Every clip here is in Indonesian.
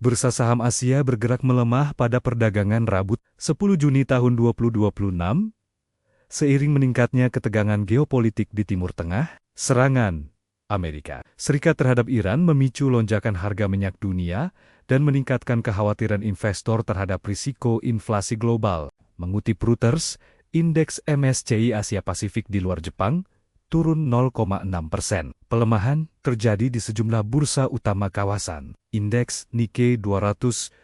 Bursa saham Asia bergerak melemah pada perdagangan Rabu 10 Juni tahun 2026, seiring meningkatnya ketegangan geopolitik di Timur Tengah. Serangan Amerika Serikat terhadap Iran memicu lonjakan harga minyak dunia dan meningkatkan kekhawatiran investor terhadap risiko inflasi global. Mengutip Reuters, indeks MSCI Asia Pasifik di luar Jepang turun 0,6%. Pelemahan terjadi di sejumlah bursa utama kawasan. Indeks Nikkei 225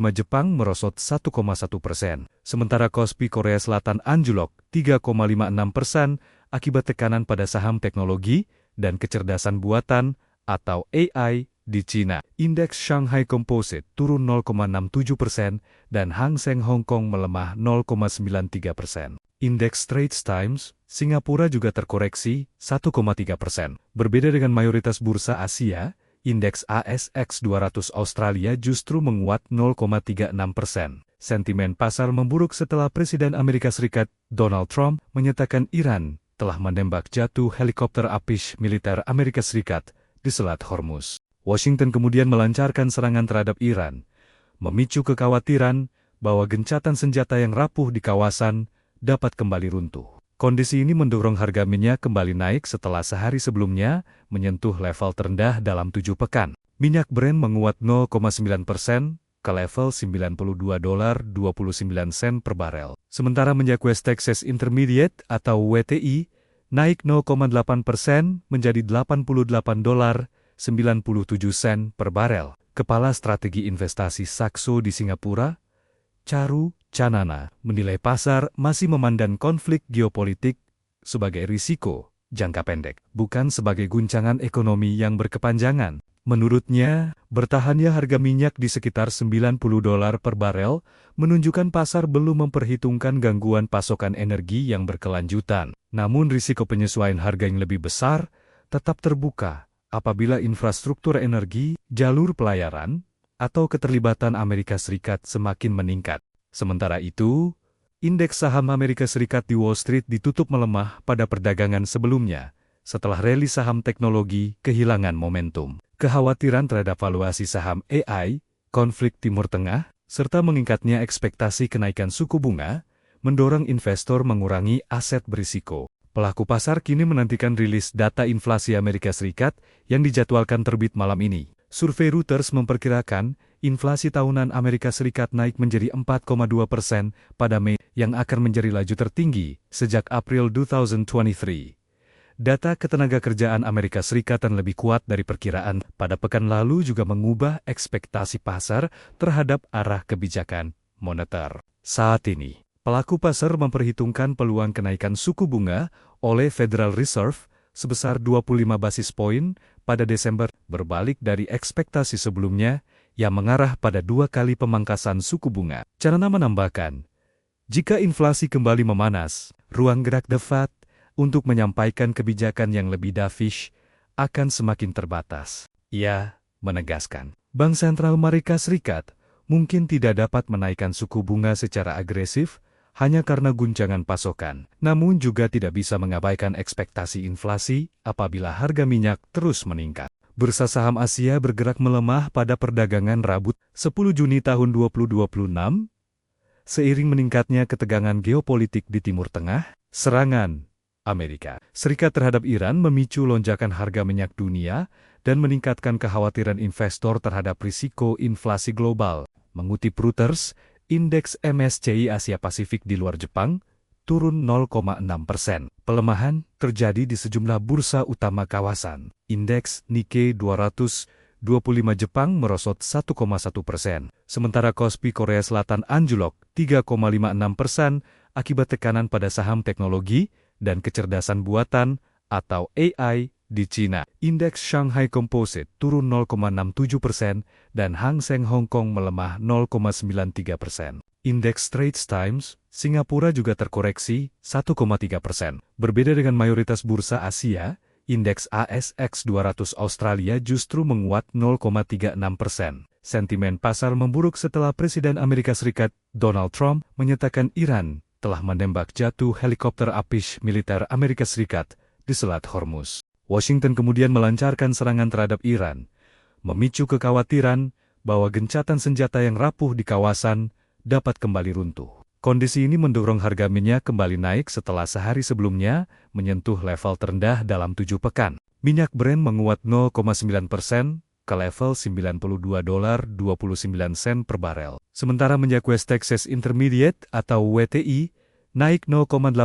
Jepang merosot 1,1%. Sementara Kospi Korea Selatan anjlok 3,56% akibat tekanan pada saham teknologi dan kecerdasan buatan atau AI di Cina. Indeks Shanghai Composite turun 0,67% dan Hang Seng Hong Kong melemah 0,93%. Indeks Straits Times Singapura juga terkoreksi 1,3%. Berbeda dengan mayoritas bursa Asia, indeks ASX 200 Australia justru menguat 0,36%. Sentimen pasar memburuk setelah Presiden Amerika Serikat Donald Trump menyatakan Iran telah menembak jatuh helikopter Apache militer Amerika Serikat di Selat Hormuz. Washington kemudian melancarkan serangan terhadap Iran, memicu kekhawatiran bahwa gencatan senjata yang rapuh di kawasan dapat kembali runtuh. Kondisi ini mendorong harga minyak kembali naik setelah sehari sebelumnya menyentuh level terendah dalam 7 pekan. Minyak Brent menguat 0,9% ke level $92.29 per barel. Sementara minyak West Texas Intermediate atau WTI naik 0,8% menjadi $88.97 per barel. Kepala Strategi Investasi Saxo di Singapura, Charu Chanana, menilai pasar masih memandang konflik geopolitik sebagai risiko jangka pendek, bukan sebagai guncangan ekonomi yang berkepanjangan. Menurutnya, bertahannya harga minyak di sekitar $90 per barel menunjukkan pasar belum memperhitungkan gangguan pasokan energi yang berkelanjutan. Namun risiko penyesuaian harga yang lebih besar tetap terbuka apabila infrastruktur energi, jalur pelayaran, atau keterlibatan Amerika Serikat semakin meningkat. Sementara itu, indeks saham Amerika Serikat di Wall Street ditutup melemah pada perdagangan sebelumnya, setelah rally saham teknologi kehilangan momentum. Kekhawatiran terhadap valuasi saham AI, konflik Timur Tengah, serta meningkatnya ekspektasi kenaikan suku bunga, mendorong investor mengurangi aset berisiko. Pelaku pasar kini menantikan rilis data inflasi Amerika Serikat yang dijadwalkan terbit malam ini. Survei Reuters memperkirakan inflasi tahunan Amerika Serikat naik menjadi 4,2% pada Mei, yang akan menjadi laju tertinggi sejak April 2023. Data ketenagakerjaan Amerika Serikat yang lebih kuat dari perkiraan pada pekan lalu juga mengubah ekspektasi pasar terhadap arah kebijakan moneter. Saat ini, pelaku pasar memperhitungkan peluang kenaikan suku bunga oleh Federal Reserve sebesar 25 basis poin pada Desember, berbalik dari ekspektasi sebelumnya yang mengarah pada 2 kali pemangkasan suku bunga. Chanana menambahkan, jika inflasi kembali memanas, ruang gerak The Fed untuk menyampaikan kebijakan yang lebih dovish akan semakin terbatas. Ia menegaskan, Bank Sentral Amerika Serikat mungkin tidak dapat menaikkan suku bunga secara agresif hanya karena guncangan pasokan, namun juga tidak bisa mengabaikan ekspektasi inflasi apabila harga minyak terus meningkat. Bursa saham Asia bergerak melemah pada perdagangan Rabu 10 Juni tahun 2026, seiring meningkatnya ketegangan geopolitik di Timur Tengah. Serangan Amerika Serikat terhadap Iran memicu lonjakan harga minyak dunia dan meningkatkan kekhawatiran investor terhadap risiko inflasi global. Mengutip Reuters, indeks MSCI Asia Pasifik di luar Jepang turun 0,6%. Pelemahan terjadi di sejumlah bursa utama kawasan. Indeks Nikkei 225 Jepang merosot 1,1%. Sementara Kospi Korea Selatan anjlok 3,56% akibat tekanan pada saham teknologi dan kecerdasan buatan atau AI di Cina. Indeks Shanghai Composite turun 0,67% dan Hang Seng Hong Kong melemah 0,93%. Indeks Straits Times Singapura juga terkoreksi 1,3%. Berbeda dengan mayoritas bursa Asia, indeks ASX 200 Australia justru menguat 0,36%. Sentimen pasar memburuk setelah Presiden Amerika Serikat Donald Trump menyatakan Iran telah menembak jatuh helikopter Apache militer Amerika Serikat di Selat Hormuz. Washington kemudian melancarkan serangan terhadap Iran, memicu kekhawatiran bahwa gencatan senjata yang rapuh di kawasan dapat kembali runtuh. Kondisi ini mendorong harga minyak kembali naik setelah sehari sebelumnya menyentuh level terendah dalam 7 pekan. Minyak Brent menguat 0,9% ke level $92.29 per barel. Sementara minyak West Texas Intermediate atau WTI naik 0,8%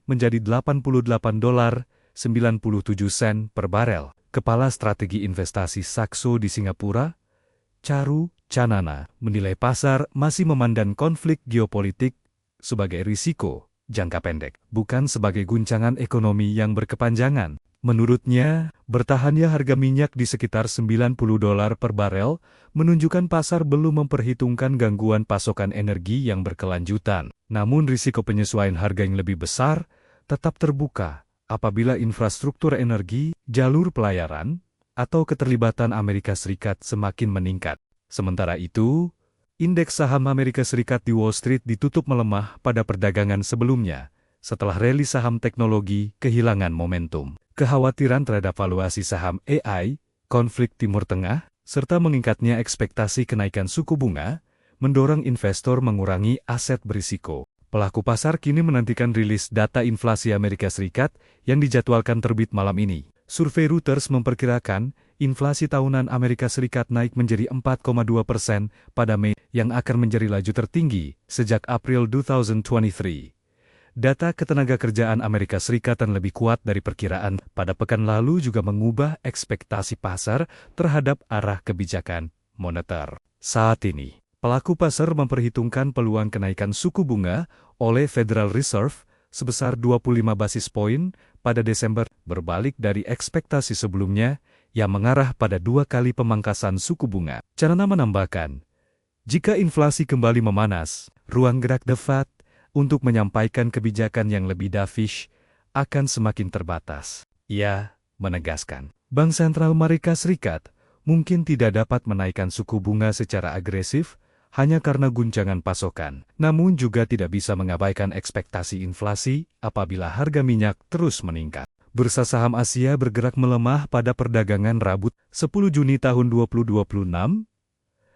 menjadi $88.97 per barel. Kepala Strategi Investasi Saxo di Singapura, Charu Chanana, menilai pasar masih memandang konflik geopolitik sebagai risiko jangka pendek, bukan sebagai guncangan ekonomi yang berkepanjangan. Menurutnya, bertahannya harga minyak di sekitar $90 per barel menunjukkan pasar belum memperhitungkan gangguan pasokan energi yang berkelanjutan. Namun risiko penyesuaian harga yang lebih besar tetap terbuka apabila infrastruktur energi, jalur pelayaran, atau keterlibatan Amerika Serikat semakin meningkat. Sementara itu, indeks saham Amerika Serikat di Wall Street ditutup melemah pada perdagangan sebelumnya, setelah rally saham teknologi kehilangan momentum. Kekhawatiran terhadap valuasi saham AI, konflik Timur Tengah, serta meningkatnya ekspektasi kenaikan suku bunga, mendorong investor mengurangi aset berisiko. Pelaku pasar kini menantikan rilis data inflasi Amerika Serikat yang dijadwalkan terbit malam ini. Survei Reuters memperkirakan inflasi tahunan Amerika Serikat naik menjadi 4,2% pada Mei, yang akan menjadi laju tertinggi sejak April 2023. Data ketenagakerjaan Amerika Serikat yang lebih kuat dari perkiraan pada pekan lalu juga mengubah ekspektasi pasar terhadap arah kebijakan moneter. Saat ini, pelaku pasar memperhitungkan peluang kenaikan suku bunga oleh Federal Reserve sebesar 25 basis poin pada Desember, berbalik dari ekspektasi sebelumnya yang mengarah pada 2 kali pemangkasan suku bunga. Chanana menambahkan, jika inflasi kembali memanas, ruang gerak The Fed untuk menyampaikan kebijakan yang lebih dovish akan semakin terbatas. Ia menegaskan, Bank Sentral Amerika Serikat mungkin tidak dapat menaikkan suku bunga secara agresif hanya karena guncangan pasokan, namun juga tidak bisa mengabaikan ekspektasi inflasi apabila harga minyak terus meningkat. Bursa saham Asia bergerak melemah pada perdagangan Rabu 10 Juni tahun 2026,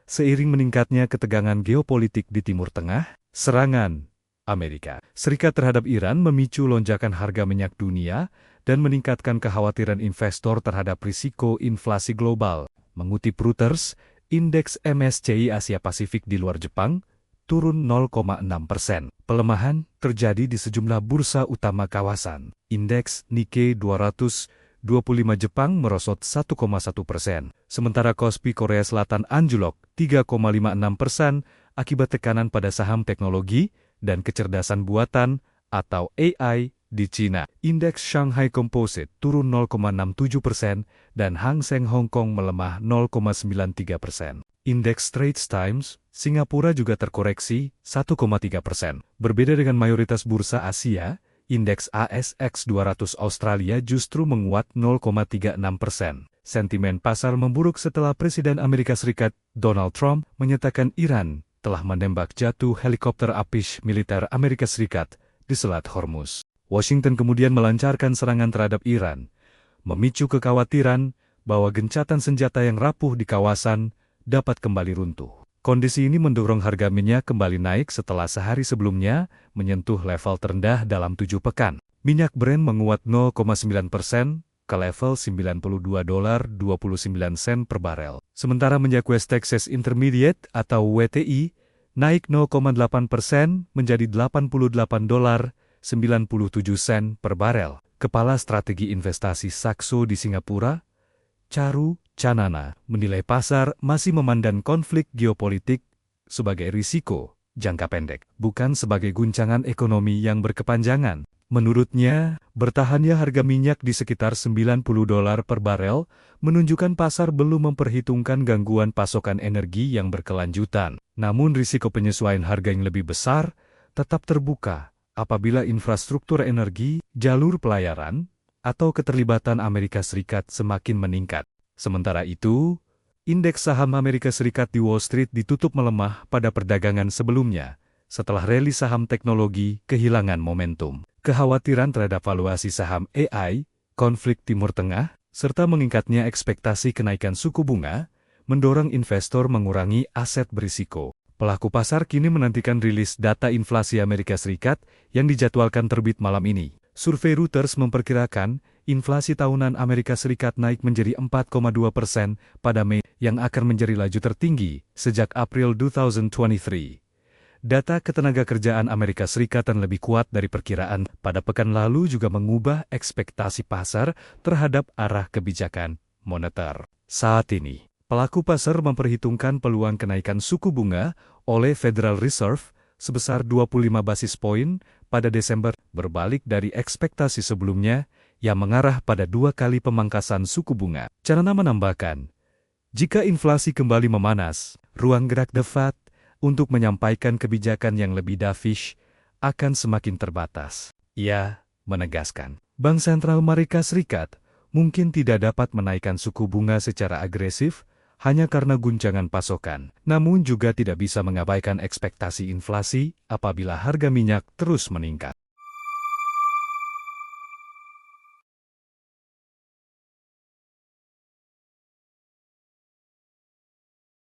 seiring meningkatnya ketegangan geopolitik di Timur Tengah. Serangan Amerika Serikat terhadap Iran memicu lonjakan harga minyak dunia dan meningkatkan kekhawatiran investor terhadap risiko inflasi global. Mengutip Reuters, indeks MSCI Asia Pasifik di luar Jepang turun 0,6%. Pelemahan terjadi di sejumlah bursa utama kawasan. Indeks Nikkei 225 Jepang merosot 1,1%. Sementara Kospi Korea Selatan anjlok 3,56% akibat tekanan pada saham teknologi dan kecerdasan buatan atau AI di Cina. Indeks Shanghai Composite turun 0,67% dan Hang Seng Hong Kong melemah 0,93%. Indeks Straits Times Singapura juga terkoreksi 1,3%. Berbeda dengan mayoritas bursa Asia, indeks ASX 200 Australia justru menguat 0,36%. Sentimen pasar memburuk setelah Presiden Amerika Serikat Donald Trump menyatakan Iran telah menembak jatuh helikopter Apache militer Amerika Serikat di Selat Hormuz. Washington kemudian melancarkan serangan terhadap Iran, memicu kekhawatiran bahwa gencatan senjata yang rapuh di kawasan dapat kembali runtuh. Kondisi ini mendorong harga minyak kembali naik setelah sehari sebelumnya menyentuh level terendah dalam 7 pekan. Minyak Brent menguat 0,9% ke level $92.29 per barel. Sementara minyak West Texas Intermediate atau WTI naik 0,8% menjadi $88.97 per barel. Kepala Strategi Investasi Saxo di Singapura, Charu Chanana, menilai pasar masih memandang konflik geopolitik sebagai risiko jangka pendek, bukan sebagai guncangan ekonomi yang berkepanjangan. Menurutnya, bertahannya harga minyak di sekitar $90 per barel menunjukkan pasar belum memperhitungkan gangguan pasokan energi yang berkelanjutan. Namun risiko penyesuaian harga yang lebih besar tetap terbuka apabila infrastruktur energi, jalur pelayaran, atau keterlibatan Amerika Serikat semakin meningkat. Sementara itu, indeks saham Amerika Serikat di Wall Street ditutup melemah pada perdagangan sebelumnya, setelah rally saham teknologi kehilangan momentum. Kekhawatiran terhadap valuasi saham AI, konflik Timur Tengah, serta meningkatnya ekspektasi kenaikan suku bunga, mendorong investor mengurangi aset berisiko. Pelaku pasar kini menantikan rilis data inflasi Amerika Serikat yang dijadwalkan terbit malam ini. Survei Reuters memperkirakan inflasi tahunan Amerika Serikat naik menjadi 4,2% pada Mei, yang akan menjadi laju tertinggi sejak April 2023. Data ketenagakerjaan Amerika Serikat yang lebih kuat dari perkiraan pada pekan lalu juga mengubah ekspektasi pasar terhadap arah kebijakan moneter. Saat ini, pelaku pasar memperhitungkan peluang kenaikan suku bunga oleh Federal Reserve sebesar 25 basis poin pada Desember, berbalik dari ekspektasi sebelumnya yang mengarah pada 2 kali pemangkasan suku bunga. Canana menambahkan, jika inflasi kembali memanas, ruang gerak The Fed untuk menyampaikan kebijakan yang lebih dovish akan semakin terbatas. Ia menegaskan, Bank Sentral Amerika Serikat mungkin tidak dapat menaikkan suku bunga secara agresif hanya karena guncangan pasokan, namun juga tidak bisa mengabaikan ekspektasi inflasi apabila harga minyak terus meningkat.